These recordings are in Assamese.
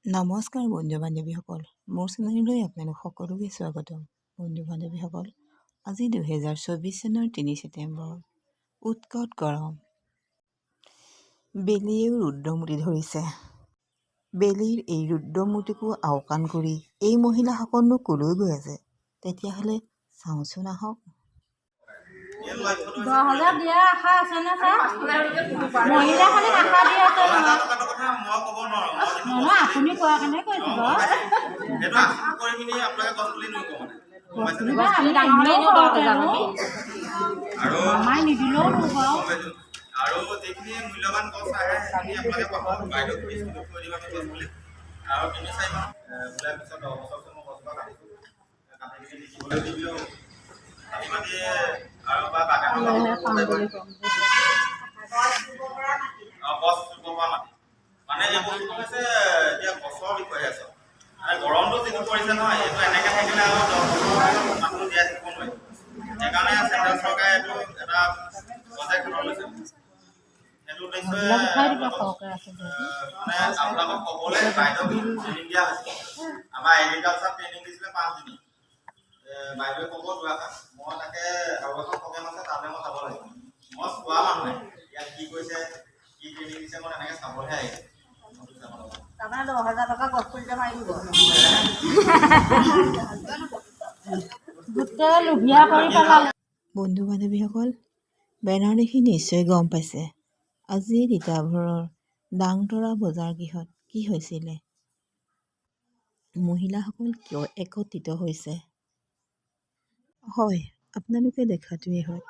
নমস্কাৰ বন্ধু বান্ধৱীসকল, মোৰ চেনেললৈ আপোনালোক সকলোকে স্বাগতম। বন্ধু বান্ধৱীসকল, আজি 2024 চনৰ 3 ছেপ্টেম্বৰ। উৎকট গৰম। বেলিয়েও ৰুদ্ৰমূৰ্তি ধৰিছে। বেলিৰ এই ৰুদ্ৰমূৰ্তিকো আওকাণ কৰি এই মহিলাসকলনো কলৈ গৈ আছে? তেতিয়াহ'লে চাওঁচোন আহক। 10,000 দিয়া আশা আছে নে ছাৰ? মহিলা খালি আশা দি আছে নহয়, আপুনি কোৱা কাৰণে কৈছোঁ বাৰু। আমি আমাই নিদিলেও বাৰু। আৰু যিখিনি মূল্যৱান গছ আহে সেইখিনি আপোনালোকে পাব। বাইদেউ প্লিজ মোক কৈ দিবা গছ পুলি। আৰু 3-4 মাহ বোলে পিছত 10 বছৰ মই গছজোপা কাটিছোঁ, কাটি কিনি দেখিবলৈ দিলেও কাটি মাটি আৰু বা বাগানৰ গছ ৰুব পৰা মাটি মানে এই বস্তুটো হৈছে এতিয়া গছৰ বিষয়ে আছে। আৰু গৰমটো যিটো পৰিছে নহয়, এইটো এনেকৈ থাকিলে আৰু 10 বছৰ মানুহ জীয়াই থাকিব নোৱাৰে। সেইকাৰণে চেণ্ট্ৰেল চৰকাৰে এইটো এটা প্ৰজেক্ট হাতত লৈছে। সেইটো উদ্দেশ্যে মানে আপোনালোকক ক'বলৈ বাইদেউক ট্ৰেইনিং দিয়া হৈছে। আমাৰ এগ্ৰিকালচাৰ ট্ৰেইনিং দিছিলে 5 দিন। বাইদেৱে ক'ব দুআষাৰ, মই তাকে আৰু এখন প্ৰগ্ৰেম আছে, তালৈ মই যাব লাগিব। মই চোৱা মানুহে ইয়াত কি কৈছে, কি ট্ৰেইনিং দিছে, মই তেনেকৈ চাবহে আহিছোঁ। তাৰমানে 10,000 টকা গছ পুলিতে মাৰি দিব। গোটেই লোভিয়া কৰি পেলালে। বন্ধু বান্ধৱীসকল, বেনাৰ দেখি নিশ্চয় গম পাইছে আজি তিতাবৰৰ ডাংতৰা বজাৰ গৃহত কি হৈছিলে, মহিলাসকল কিয় একত্ৰিত হৈছে। হয়, আপোনালোকে দেখাটোৱেই হয়।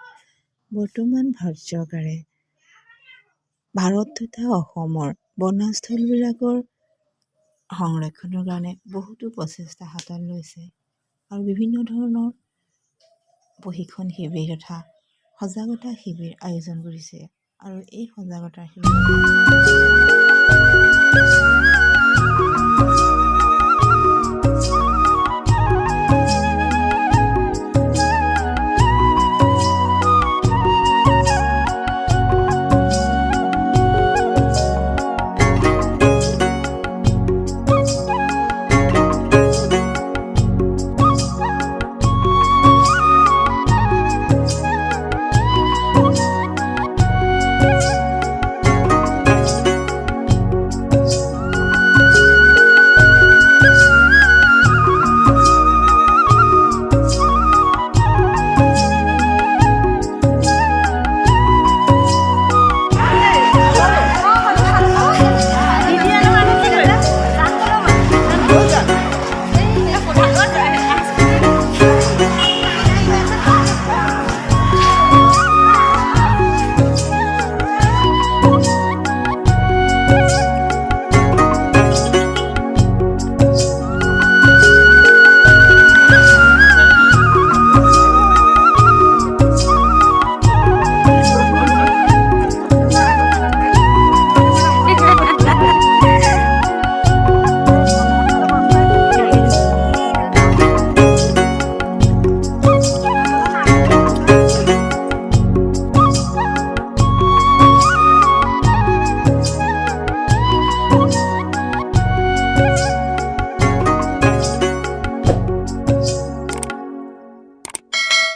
বৰ্তমান ভাৰত চৰকাৰে ভাৰত তথা অসমৰ বনাঞ্চলবিলাকৰ সংৰক্ষণৰ কাৰণে বহুতো প্ৰচেষ্টা হাতত লৈছে আৰু বিভিন্ন ধৰণৰ প্ৰশিক্ষণ শিবিৰ তথা সজাগতা শিবিৰ আয়োজন কৰিছে। আৰু এই সজাগতা শিবিৰ